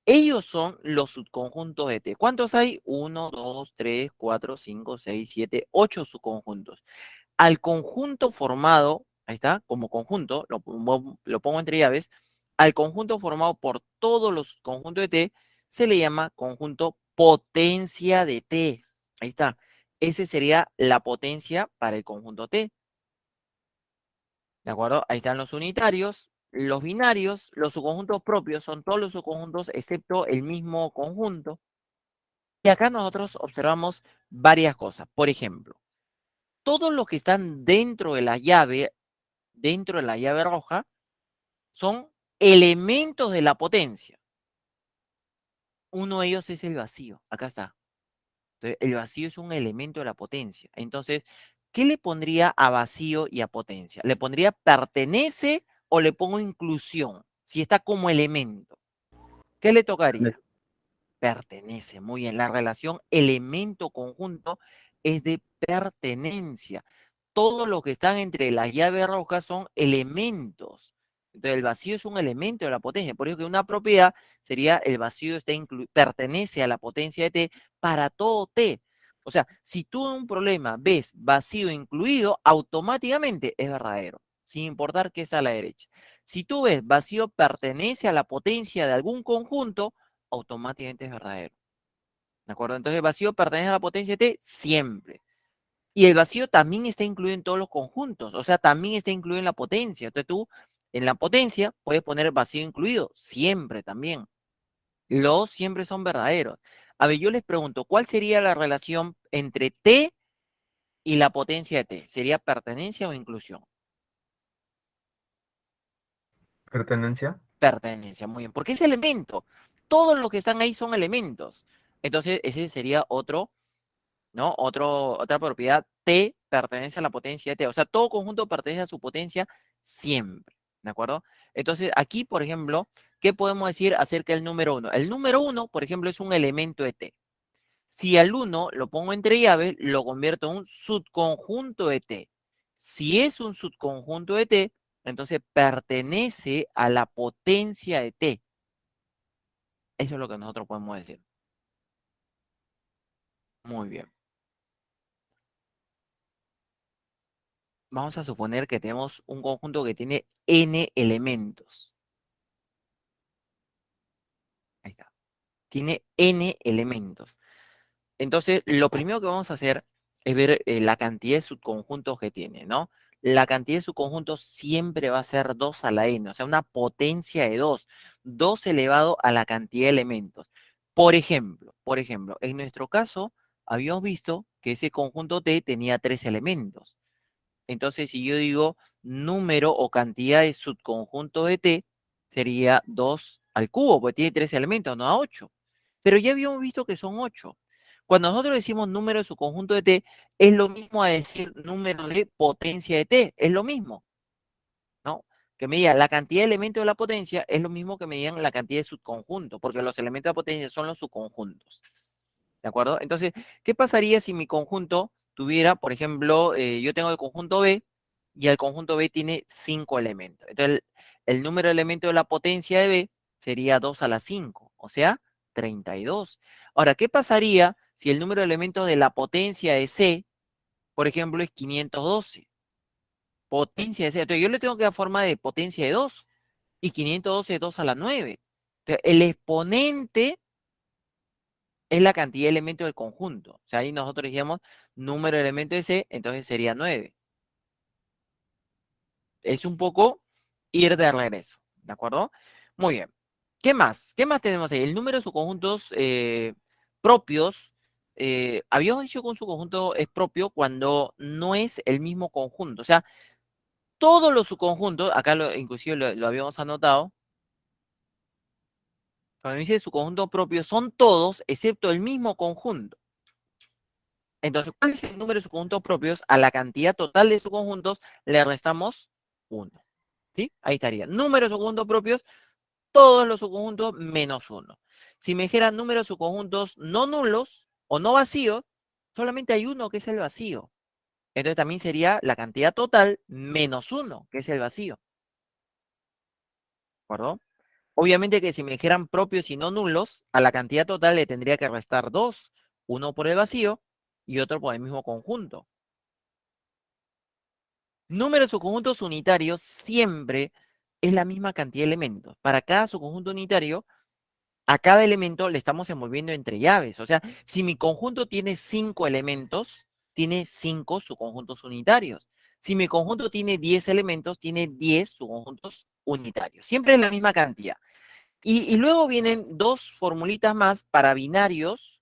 Ellos son los subconjuntos de T. ¿Cuántos hay? 1, 2, 3, 4, 5, 6, 7, 8 subconjuntos. Al conjunto formado, ahí está, como conjunto, lo pongo entre llaves, al conjunto formado por todos los conjuntos de T, se le llama conjunto potencia de T. Ahí está. Ese sería la potencia para el conjunto T. ¿De acuerdo? Ahí están los unitarios, los binarios, los subconjuntos propios son todos los subconjuntos excepto el mismo conjunto. Y acá nosotros observamos varias cosas. Por ejemplo, todos los que están dentro de la llave roja, son elementos de la potencia. Uno de ellos es el vacío. Acá está. Entonces, el vacío es un elemento de la potencia. Entonces, ¿qué le pondría a vacío y a potencia? ¿Le pondría pertenece o le pongo inclusión? Si está como elemento. ¿Qué le tocaría? Pertenece. Muy bien. La relación elemento-conjunto es de pertenencia. Todos los que están entre las llaves rojas son elementos. Entonces, el vacío es un elemento de la potencia. Por eso que una propiedad sería el vacío pertenece a la potencia de T para todo T. O sea, si tú en un problema ves vacío incluido, automáticamente es verdadero, sin importar qué es a la derecha. Si tú ves vacío pertenece a la potencia de algún conjunto, automáticamente es verdadero. ¿De acuerdo? Entonces, el vacío pertenece a la potencia de T siempre. Y el vacío también está incluido en todos los conjuntos, o sea, también está incluido en la potencia. Entonces tú, en la potencia, puedes poner vacío incluido, siempre también. Los siempre son verdaderos. A ver, yo les pregunto, ¿cuál sería la relación entre T y la potencia de T. ¿Sería pertenencia o inclusión? Pertenencia. Pertenencia, muy bien. Porque es elemento. Todos los que están ahí son elementos. Entonces, ese sería otro, ¿no? Otra propiedad. T pertenece a la potencia de T. O sea, todo conjunto pertenece a su potencia siempre. ¿De acuerdo? Entonces, aquí, por ejemplo, ¿qué podemos decir acerca del número 1? El número 1, por ejemplo, es un elemento de T. Si al 1 lo pongo entre llaves, lo convierto en un subconjunto de T. Si es un subconjunto de T, entonces pertenece a la potencia de T. Eso es lo que nosotros podemos decir. Muy bien. Vamos a suponer que tenemos un conjunto que tiene n elementos. Ahí está. Tiene n elementos. Entonces, lo primero que vamos a hacer es ver la cantidad de subconjuntos que tiene, ¿no? La cantidad de subconjuntos siempre va a ser 2 a la n, o sea, una potencia de 2. 2 elevado a la cantidad de elementos. Por ejemplo, en nuestro caso, habíamos visto que ese conjunto T tenía 3 elementos. Entonces, si yo digo número o cantidad de subconjuntos de T, sería 2 al cubo, porque tiene 3 elementos, no a 8. Pero ya habíamos visto que son 8. Cuando nosotros decimos número de subconjunto de T, es lo mismo a decir número de potencia de T, es lo mismo, ¿no? Que me digan la cantidad de elementos de la potencia es lo mismo que me digan la cantidad de subconjuntos, porque los elementos de potencia son los subconjuntos. ¿De acuerdo? Entonces, ¿qué pasaría si mi conjunto tuviera, por ejemplo, yo tengo el conjunto B y el conjunto B tiene 5 elementos? Entonces, el número de elementos de la potencia de B sería 2 a la 5, o sea, 32. Ahora, ¿qué pasaría si el número de elementos de la potencia de C, por ejemplo, es 512? Potencia de C. Entonces, yo le tengo que dar forma de potencia de 2 y 512 es 2 a la 9. Entonces, el exponente es la cantidad de elementos del conjunto. O sea, ahí nosotros dijimos número de elementos de C, entonces sería 9. Es un poco ir de regreso, ¿de acuerdo? Muy bien. ¿Qué más? ¿Qué más tenemos ahí? El número de subconjuntos propios. Habíamos dicho que un subconjunto es propio cuando no es el mismo conjunto. O sea, todos los subconjuntos, acá inclusive lo habíamos anotado, cuando dice subconjunto propio, son todos excepto el mismo conjunto. Entonces, ¿cuál es el número de subconjuntos propios? A la cantidad total de subconjuntos le restamos 1. ¿Sí? Ahí estaría. Número de subconjuntos propios, todos los subconjuntos menos 1. Si me dijeran número de subconjuntos no nulos o no vacíos, solamente hay uno que es el vacío. Entonces también sería la cantidad total menos 1, que es el vacío. ¿De acuerdo? Obviamente que si me dijeran propios y no nulos, a la cantidad total le tendría que restar 2. Uno por el vacío y otro por el mismo conjunto. Número de subconjuntos unitarios siempre es la misma cantidad de elementos. Para cada subconjunto unitario, a cada elemento le estamos envolviendo entre llaves. O sea, si mi conjunto tiene 5 elementos, tiene 5 subconjuntos unitarios. Si mi conjunto tiene 10 elementos, tiene 10 subconjuntos unitarios. Siempre es la misma cantidad. Y luego vienen dos formulitas más para binarios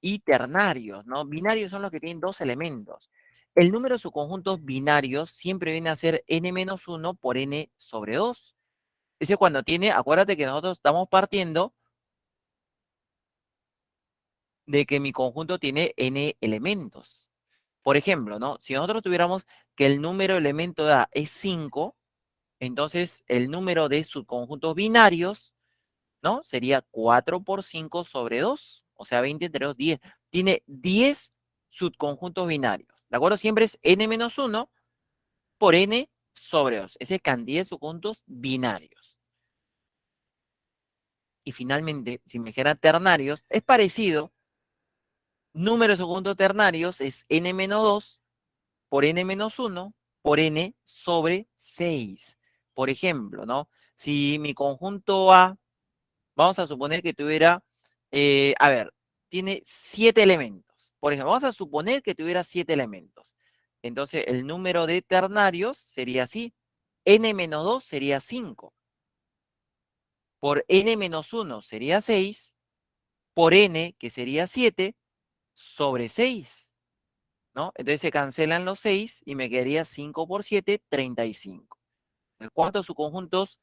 y ternarios, ¿no? Binarios son los que tienen 2 elementos. El número de subconjuntos binarios siempre viene a ser n-1 por n sobre 2. Ese cuando tiene, acuérdate que nosotros estamos partiendo de que mi conjunto tiene n elementos. Por ejemplo, ¿no? Si nosotros tuviéramos que el número de elemento de A es 5, entonces el número de subconjuntos binarios, ¿no? Sería 4 por 5 sobre 2, o sea, 20 entre 2, 10. Tiene 10 subconjuntos binarios, ¿de acuerdo? Siempre es n-1 por n sobre 2. Ese es cantidad de subconjuntos binarios. Y finalmente, si me dijera ternarios, es parecido. Número de subconjuntos ternarios es n-2 por n-1 por n sobre 6. Por ejemplo, ¿no? Si mi conjunto A, vamos a suponer que tuviera, a ver, tiene 7 elementos. Por ejemplo, vamos a suponer que tuviera 7 elementos. Entonces, el número de ternarios sería así. N-2 sería 5. Por n-1 sería 6. Por n, que sería 7, sobre 6. ¿no? Entonces se cancelan los 6 y me quedaría 5 por 7, 35. ¿Cuántos subconjuntos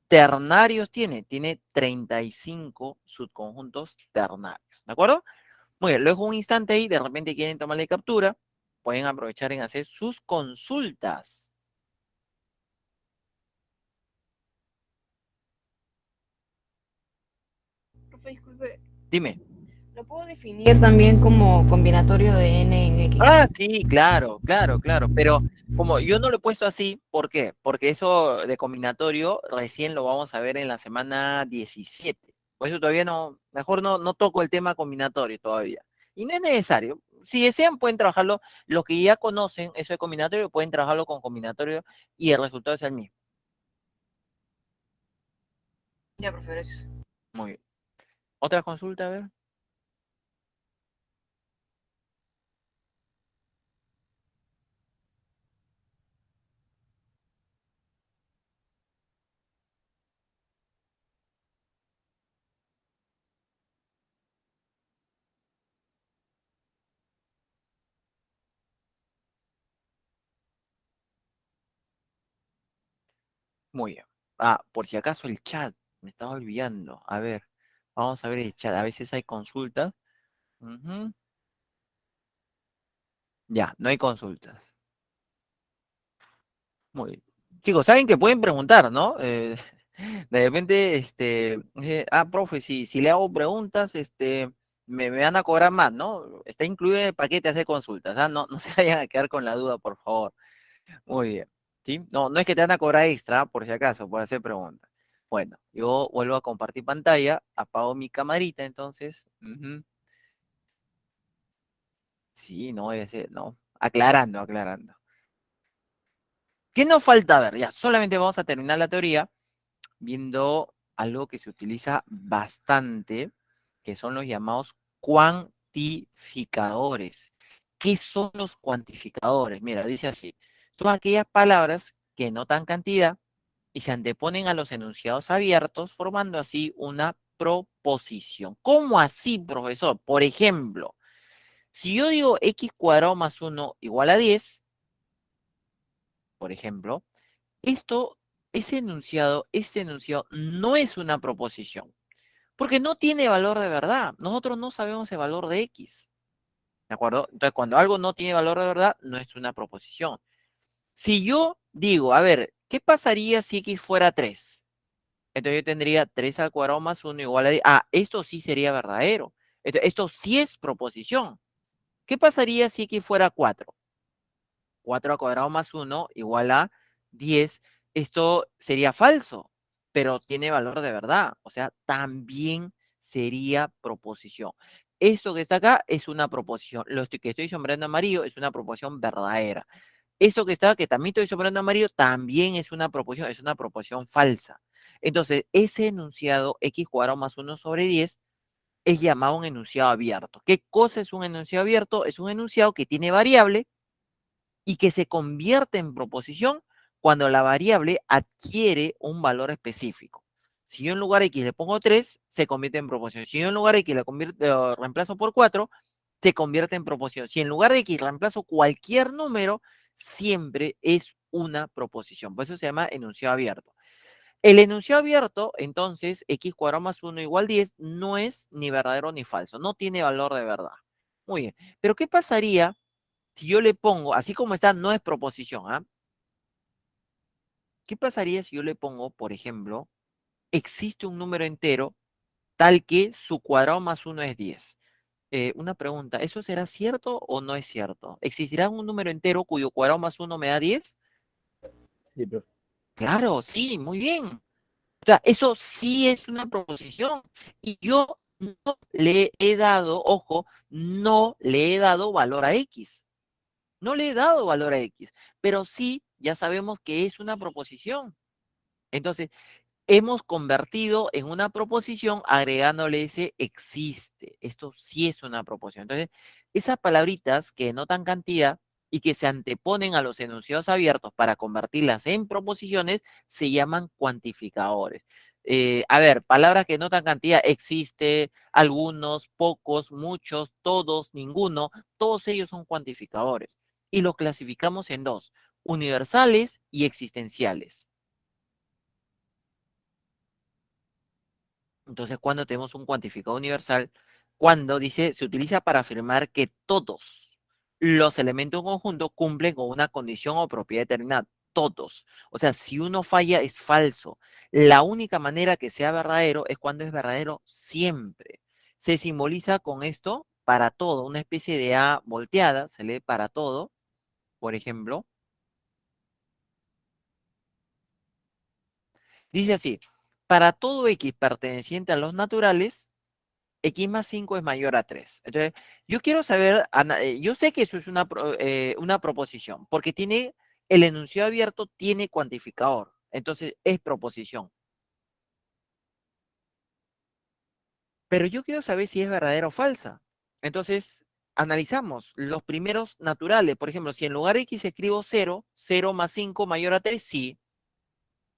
ternarios tiene? Tiene 35 subconjuntos ternarios, ¿de acuerdo? Muy bien, luego un instante ahí, de repente quieren tomarle captura, pueden aprovechar en hacer sus consultas. Profe, disculpe, Dime. ¿lo puedo definir también como combinatorio de n en x? Ah, sí, claro, claro, claro. Pero como yo no lo he puesto así, ¿por qué? Porque eso de combinatorio recién lo vamos a ver en la semana 17. Por eso todavía no, mejor no toco el tema combinatorio todavía. Y no es necesario. Si desean, pueden trabajarlo. Los que ya conocen eso de combinatorio, pueden trabajarlo con combinatorio y el resultado es el mismo. Ya, profe, gracias. Muy bien. ¿Otra consulta? A ver. Muy bien. Ah, por si acaso el chat, me estaba olvidando. A ver, vamos a ver el chat. A veces hay consultas. Ujú. Ya, no hay consultas. Muy bien. Chicos, saben que pueden preguntar, ¿no? De repente, profe, si le hago preguntas, me van a cobrar más, ¿no? Está incluido en el paquete hacer consultas, ¿ah? No se vayan a quedar con la duda, por favor. Muy bien. ¿Sí? No es que te van a cobrar extra, por si acaso, por hacer preguntas. Bueno, yo vuelvo a compartir pantalla, apago mi camarita, entonces. Ujú. Sí, no, no. Aclarando, aclarando. ¿Qué nos falta ver? Ya, solamente vamos a terminar la teoría viendo algo que se utiliza bastante, que son los llamados cuantificadores. ¿Qué son los cuantificadores? Mira, dice así. Son aquellas palabras que notan cantidad y se anteponen a los enunciados abiertos, formando así una proposición. ¿Cómo así, profesor? Por ejemplo, si yo digo x cuadrado más 1 igual a 10, por ejemplo, esto, este enunciado no es una proposición, porque no tiene valor de verdad. Nosotros no sabemos el valor de x, ¿de acuerdo? Entonces, cuando algo no tiene valor de verdad, no es una proposición. Si yo digo, a ver, ¿qué pasaría si x fuera 3? Entonces yo tendría 3 al cuadrado más 1 igual a 10. Ah, esto sí sería verdadero. Esto sí es proposición. ¿Qué pasaría si x fuera 4? 4 al cuadrado más 1 igual a 10. Esto sería falso, pero tiene valor de verdad. O sea, también sería proposición. Esto que está acá es una proposición. Que estoy sombreando amarillo es una proposición verdadera. Eso que está, que también estoy sombreando amarillo, también es una proposición falsa. Entonces, ese enunciado x cuadrado más 1 sobre 10 es llamado un enunciado abierto. ¿Qué cosa es un enunciado abierto? Es un enunciado que tiene variable y que se convierte en proposición cuando la variable adquiere un valor específico. Si yo en lugar de x le pongo 3, se convierte en proposición. Si yo en lugar de x lo reemplazo por 4, se convierte en proposición. Si en lugar de x reemplazo cualquier número, siempre es una proposición. Por eso se llama enunciado abierto. El enunciado abierto, entonces, x cuadrado más 1 igual 10, no es ni verdadero ni falso. No tiene valor de verdad. Muy bien. Pero ¿qué pasaría si yo le pongo, así como está, no es proposición, ¿ah? ¿Qué pasaría si yo le pongo, por ejemplo, existe un número entero tal que su cuadrado más 1 es 10? Una pregunta, ¿eso será cierto o no es cierto? ¿Existirá un número entero cuyo cuadrado más 1 me da 10? Sí, profe. Claro, sí, muy bien. O sea, eso sí es una proposición. Y yo no le he dado, ojo, no le he dado valor a X. No le he dado valor a X, pero sí ya sabemos que es una proposición. Entonces, hemos convertido en una proposición agregándole ese existe. Esto sí es una proposición. Entonces, esas palabritas que denotan cantidad y que se anteponen a los enunciados abiertos para convertirlas en proposiciones se llaman cuantificadores. A ver, palabras que notan cantidad, existe, algunos, pocos, muchos, todos, ninguno, todos ellos son cuantificadores. Y los clasificamos en dos, universales y existenciales. Entonces, cuando tenemos un cuantificador universal, cuando dice, se utiliza para afirmar que todos los elementos de un conjunto cumplen con una condición o propiedad determinada. Todos. O sea, si uno falla, es falso. La única manera que sea verdadero es cuando es verdadero siempre. Se simboliza con esto para todo, una especie de A volteada, se lee para todo, por ejemplo. Dice así, para todo X perteneciente a los naturales, X más 5 es mayor a 3. Entonces, yo quiero saber, yo sé que eso es una proposición, porque tiene el enunciado abierto, tiene cuantificador. Entonces, es proposición. Pero yo quiero saber si es verdadera o falsa. Entonces, analizamos los primeros naturales. Por ejemplo, si en lugar de X escribo 0, 0 más 5 mayor a 3, sí.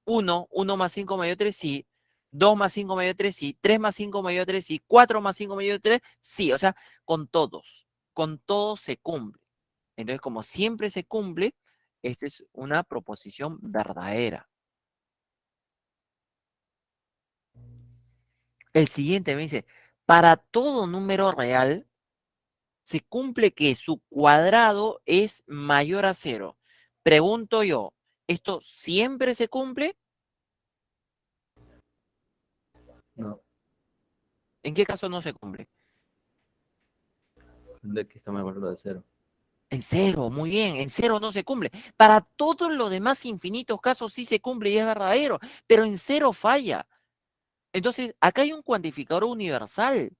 1, 1 más 5 mayor a 3, sí. 2 más 5 mayor a 3, sí. 3 más 5 mayor a 3, sí. 4 más 5 mayor a 3, sí. O sea, con todos. Con todos se cumple. Entonces, como siempre se cumple, esta es una proposición verdadera. El siguiente me dice, para todo número real, se cumple que su cuadrado es mayor a cero. Pregunto yo, ¿esto siempre se cumple? No, ¿En qué caso no se cumple? de que está más valor de cero. En cero, muy bien, en cero no se cumple. Para todos los demás infinitos casos sí se cumple y es verdadero, pero en cero falla. Entonces, acá hay un cuantificador universal.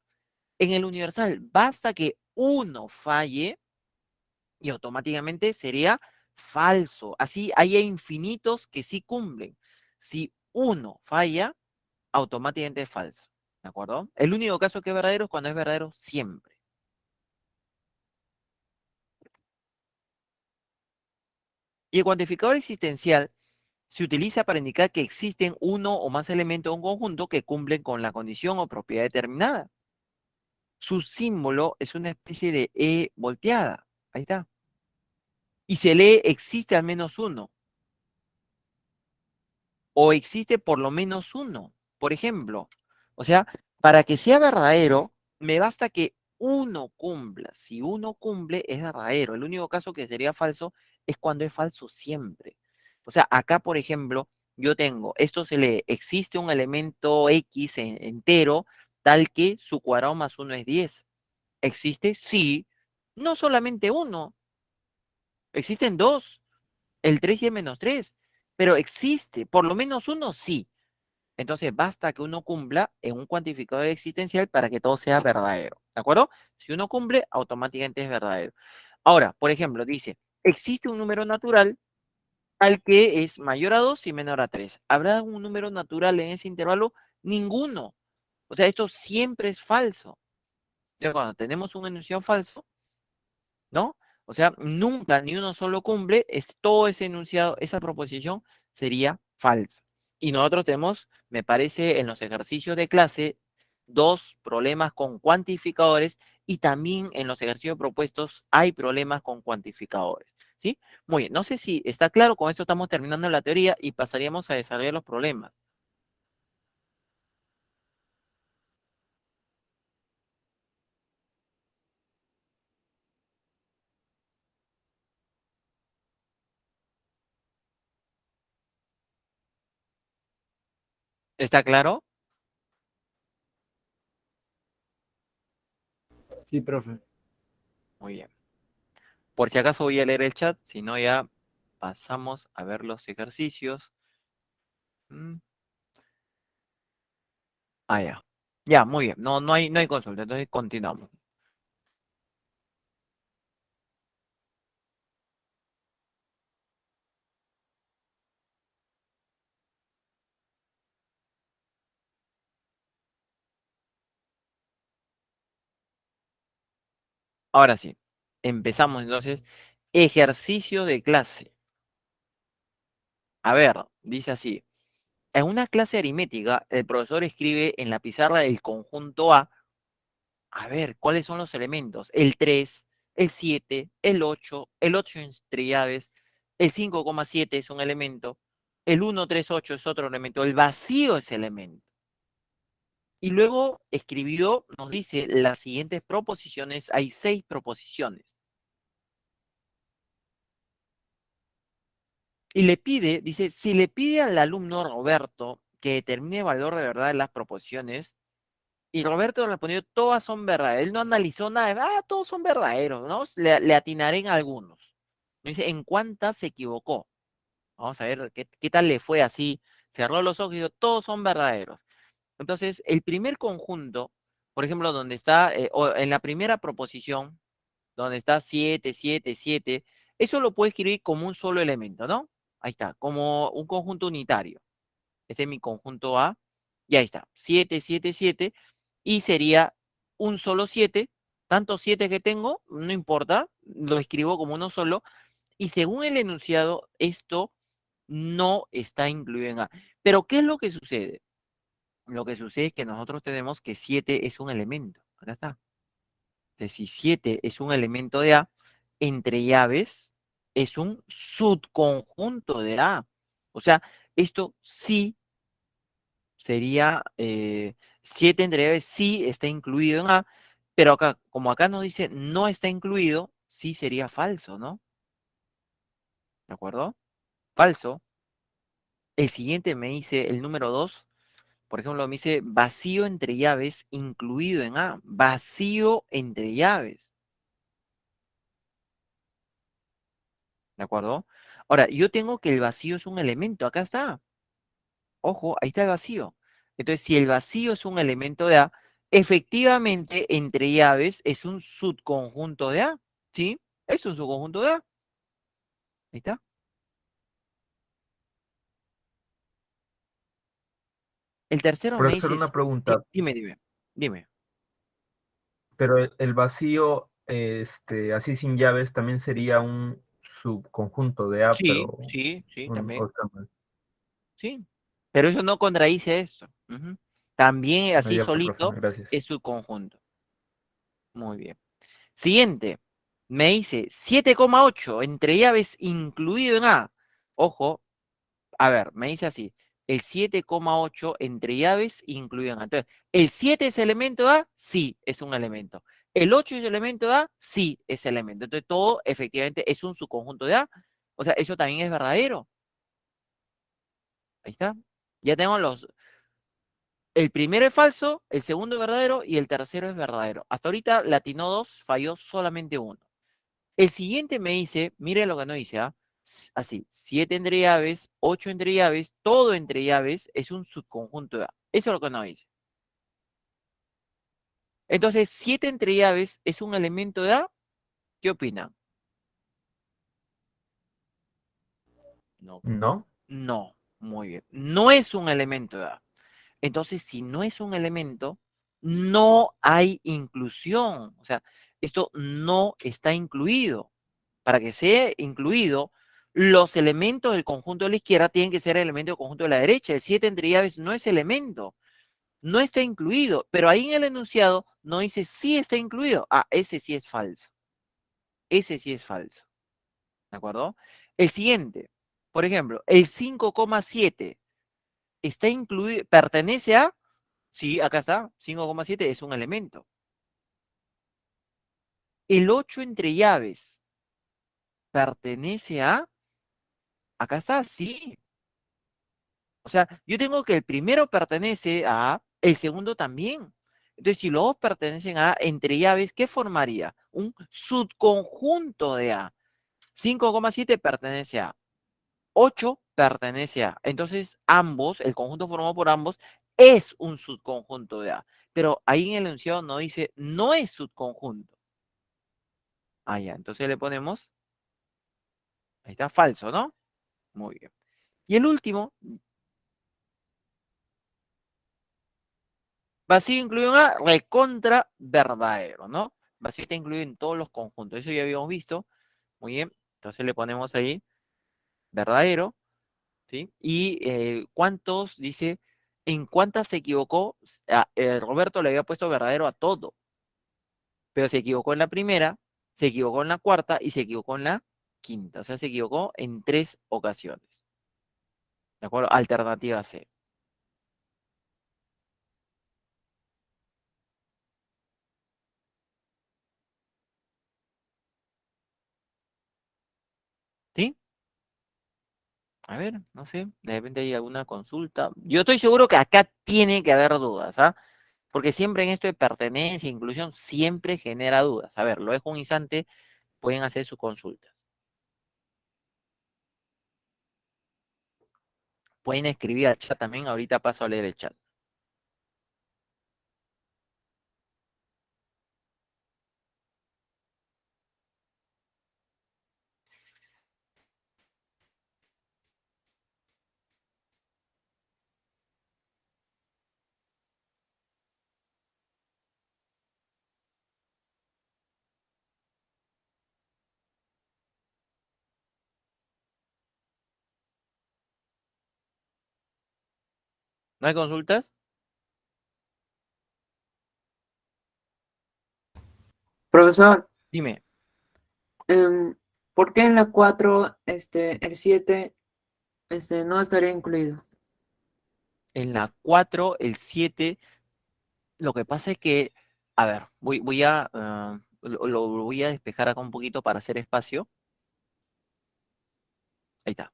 En el universal basta que uno falle y automáticamente sería falso. Así hay infinitos que sí cumplen. Si uno falla, automáticamente es falso. ¿De acuerdo? El único caso que es verdadero es cuando es verdadero siempre. Y el cuantificador existencial se utiliza para indicar que existen uno o más elementos de un conjunto que cumplen con la condición o propiedad determinada. Su símbolo es una especie de E volteada. Ahí está. Y se lee existe al menos uno. O existe por lo menos uno. Por ejemplo, o sea, para que sea verdadero, me basta que uno cumpla. Si uno cumple, es verdadero. El único caso que sería falso es cuando es falso siempre. O sea, acá, por ejemplo, yo tengo, esto se lee, existe un elemento X entero tal que su cuadrado más uno es 10. ¿Existe? Sí. No solamente uno, existen dos, el 3 y el menos 3. Pero existe, por lo menos uno sí. Entonces, basta que uno cumpla en un cuantificador existencial para que todo sea verdadero. ¿De acuerdo? Si uno cumple, automáticamente es verdadero. Ahora, por ejemplo, dice, existe un número natural al que es mayor a 2 y menor a 3. ¿Habrá un número natural en ese intervalo? Ninguno. O sea, esto siempre es falso. Ya cuando tenemos un enunciado falso, ¿no? O sea, nunca ni uno solo cumple, es todo ese enunciado, esa proposición sería falsa. Y nosotros tenemos, me parece, en los ejercicios de clase, dos problemas con cuantificadores y también en los ejercicios propuestos hay problemas con cuantificadores. ¿Sí? Muy bien, no sé si está claro, con esto estamos terminando la teoría y pasaríamos a desarrollar los problemas. ¿Está claro? Sí, profe. Muy bien. Por si acaso voy a leer el chat, si no ya pasamos a ver los ejercicios. Mm. Ah, ya. Ya, muy bien. No, no hay consulta, entonces continuamos. Ahora sí, empezamos entonces. Ejercicio de clase. A ver, dice así. En una clase de aritmética, el profesor escribe en la pizarra el conjunto A ver, ¿cuáles son los elementos? El 3, el 7, el 8 entre llaves, el 5,7 es un elemento, el 138 es otro elemento, el vacío es elemento. Y luego escribió, nos dice las siguientes proposiciones, hay 6 proposiciones. Y le pide, dice, si le pide al alumno Roberto que determine el valor de verdad de las proposiciones, y Roberto respondió, todas son verdaderas. Él no analizó nada, todos son verdaderos, ¿no? Le atinaré en algunos. Me dice, ¿en cuántas se equivocó? Vamos a ver qué tal le fue así. Cerró los ojos y dijo, todos son verdaderos. Entonces, el primer conjunto, por ejemplo, donde está, o en la primera proposición, donde está 7, 7, 7, eso lo puedo escribir como un solo elemento, ¿no? Ahí está, como un conjunto unitario. Ese es mi conjunto A. Y ahí está, 7, 7, 7. Y sería un solo 7. Tantos 7 que tengo, no importa, lo escribo como uno solo. Y según el enunciado, esto no está incluido en A. Pero, ¿qué es lo que sucede? Lo que sucede es que nosotros tenemos que 7 es un elemento. Acá está. Entonces, si 7 es un elemento de A, entre llaves es un subconjunto de A. O sea, esto sí sería 7 entre llaves, sí está incluido en A, pero acá, como acá nos dice no está incluido, sí sería falso, ¿no? ¿De acuerdo? Falso. El siguiente me dice el número 2, por ejemplo, me dice vacío entre llaves incluido en A. Vacío entre llaves. ¿De acuerdo? Ahora, yo tengo que el vacío es un elemento. Acá está. Ojo, ahí está el vacío. Entonces, si el vacío es un elemento de A, efectivamente, entre llaves es un subconjunto de A. ¿Sí? Es un subconjunto de A. Ahí está. El tercero me Profesor, dice, una pregunta, dime. pero el vacío, así sin llaves, también sería un subconjunto de A, Sí, pero sí, sí, o también. está mal. Sí. Pero eso no contradice esto. Ujú. También Ah, así ya, pues, profe, solito gracias. es subconjunto. Muy bien. Siguiente. Me dice 7,8 entre llaves incluido en A. Ojo, a ver, me dice así. El 7,8 entre llaves incluido en A. Entonces, ¿el 7 es elemento de A? Sí, es un elemento. ¿El 8 es elemento de A? Sí, es elemento. Entonces, todo efectivamente es un subconjunto de A. O sea, eso también es verdadero. Ahí está. Ya tengo el primero es falso, el segundo es verdadero y el tercero es verdadero. Hasta ahorita latino 2 falló solamente uno. El siguiente me dice, mire lo que no dice, ¿ah? Así, 7 entre llaves, 8 entre llaves, todo entre llaves es un subconjunto de A. Eso es lo que no dice. Entonces, 7 entre llaves es un elemento de A. ¿Qué opinan? No. ¿No? No, muy bien. No es un elemento de A. Entonces, si no es un elemento, no hay inclusión. O sea, esto no está incluido. Para que sea incluido, los elementos del conjunto de la izquierda tienen que ser elementos del conjunto de la derecha. El 7 entre llaves no es elemento, no está incluido, pero ahí en el enunciado no dice sí está incluido. Ah, ese sí es falso. Ese sí es falso. ¿De acuerdo? El siguiente, por ejemplo, el 5,7 está incluido, pertenece a, sí, acá está, 5,7 es un elemento. El 8 entre llaves pertenece a, acá está, sí. O sea, yo tengo que el primero pertenece a A, el segundo también. Entonces, si los dos pertenecen a A, entre llaves, ¿qué formaría? Un subconjunto de A. 5,7 pertenece a A. 8 pertenece a. Entonces, ambos, el conjunto formado por ambos, es un subconjunto de A. Pero ahí en el enunciado no dice, no es subconjunto. Ah, ya, entonces le ponemos, ahí está, falso, ¿no? Muy bien. Y el último, vacío incluido en A, recontra verdadero, ¿no? Vacío está incluido en todos los conjuntos. Eso ya habíamos visto. Muy bien. Entonces le ponemos ahí verdadero. ¿sí? Y ¿cuántos, dice, en cuántas se equivocó? Roberto le había puesto verdadero a todo, pero se equivocó en la primera, se equivocó en la cuarta y se equivocó en la quinta. O sea, se equivocó en 3 ocasiones. ¿De acuerdo? Alternativa C. ¿Sí? A ver, no sé, de repente hay alguna consulta. Yo estoy seguro que acá tiene que haber dudas, ¿ah? Porque siempre en esto de pertenencia e inclusión siempre genera dudas. A ver, lo dejo un instante, pueden hacer su consulta. Pueden escribir al chat también, ahorita paso a leer el chat. ¿No hay consultas? Profesor, Dime, em, ¿por qué en la 4 el 7 no estaría incluido? en la 4 el 7 lo que pasa es que, a ver, lo voy a despejar acá un poquito para hacer espacio. Ahí está.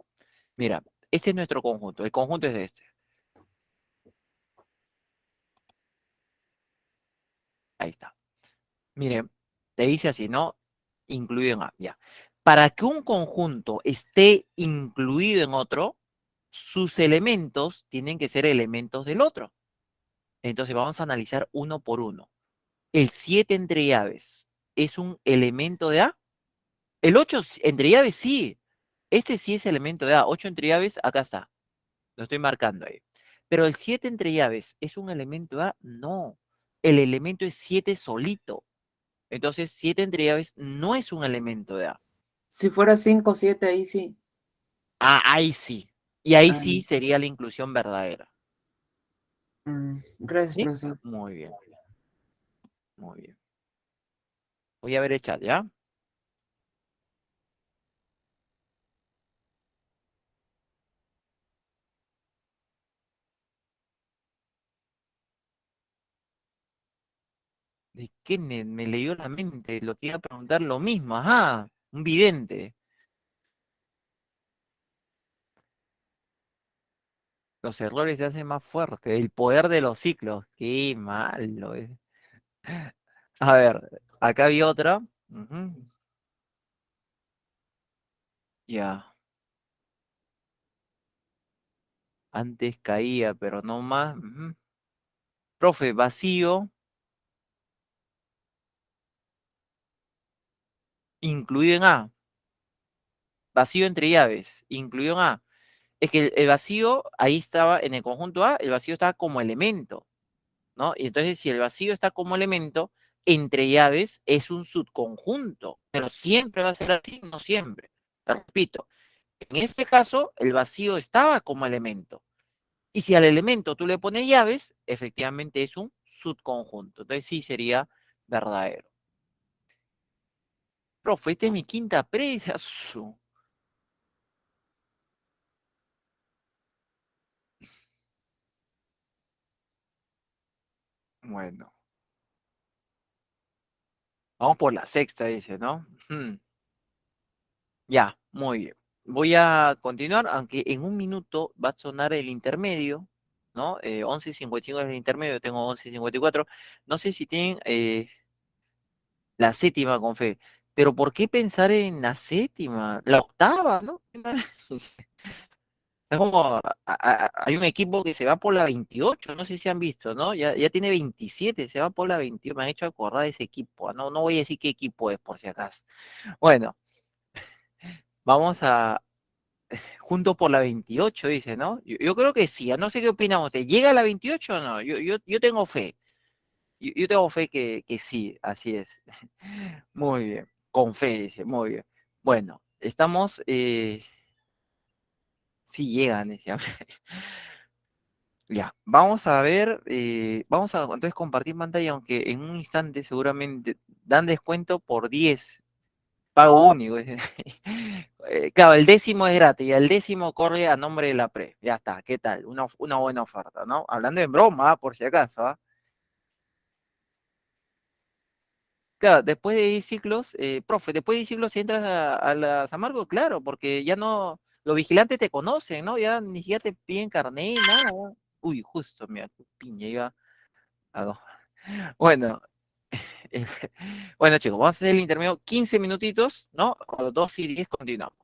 Mira, este es nuestro conjunto. El conjunto es este. Ahí está. Mire, te dice así, ¿no? Incluido en A, ya. Para que un conjunto esté incluido en otro, sus elementos tienen que ser elementos del otro. Entonces vamos a analizar uno por uno. El 7 entre llaves es un elemento de A. El 8 entre llaves sí. Este sí es elemento de A. 8 entre llaves, acá está. Lo estoy marcando ahí. Pero el 7 entre llaves es un elemento de A. No. El elemento es 7 solito. Entonces, 7 entre llaves no es un elemento de A. Si fuera 5 7 ahí sí. Ah, ahí sí. Y ahí Ah, sí sería la inclusión verdadera. gracias, ¿Sí? profesor. Muy bien, muy bien. Voy a ver el chat, ¿ya? ¿De qué me leyó la mente? Lo que iba a preguntar lo mismo. Ajá, un vidente. Los errores se hacen más fuertes. El poder de los ciclos. Qué malo. A ver, acá había otra. Ujú. Ya. Antes caía, pero no más. Ujú. Profe, vacío, incluido en A. Vacío entre llaves, incluido en A. Es que el vacío, ahí estaba, en el conjunto A, el vacío estaba como elemento, ¿no? Y entonces, si el vacío está como elemento, entre llaves es un subconjunto, pero siempre va a ser así, no siempre. Repito, en este caso, el vacío estaba como elemento. Y si al elemento tú le pones llaves, efectivamente es un subconjunto. Entonces sí sería verdadero. Profe, esta es mi quinta presa. Bueno, vamos por la sexta, dice, ¿no? Ya, muy bien. Voy a continuar, aunque en un minuto va a sonar el intermedio, ¿no? 11:55 es el intermedio, yo tengo 11:54. No sé si tienen la séptima con fe, pero ¿por qué pensar en la séptima? La octava, ¿no? Es como, hay un equipo que se va por la 28, no sé si han visto, ¿no? Ya tiene 27, se va por la 28, me han hecho acordar de ese equipo, no voy a decir qué equipo es por si acaso. Bueno, vamos a, juntos por la 28, dice, ¿no? Yo creo que sí, no sé qué opinamos usted. ¿Llega a la 28 o no? Yo tengo fe. Yo tengo fe que sí, así es. Muy bien. Con fe, dice, muy bien. Bueno, estamos Sí llegan, decía. Ya, vamos a ver, vamos a entonces compartir pantalla, aunque en un instante seguramente dan descuento por 10, pago único. Claro, el décimo es gratis y el décimo corre a nombre de la pre. Ya está, ¿qué tal? Una buena oferta, ¿no? Hablando en broma, por si acaso, ¿ah? Claro, después de 10 ciclos, profe, después de 10 ciclos entras a la San Marcos, claro, porque ya no, los vigilantes te conocen, ¿no? Ya ni siquiera te piden carnet, nada. Uy, justo, mira, qué piña, iba a... Bueno, bueno chicos, vamos a hacer el intermedio 15 minutitos, ¿no? A los 2 y 10 continuamos.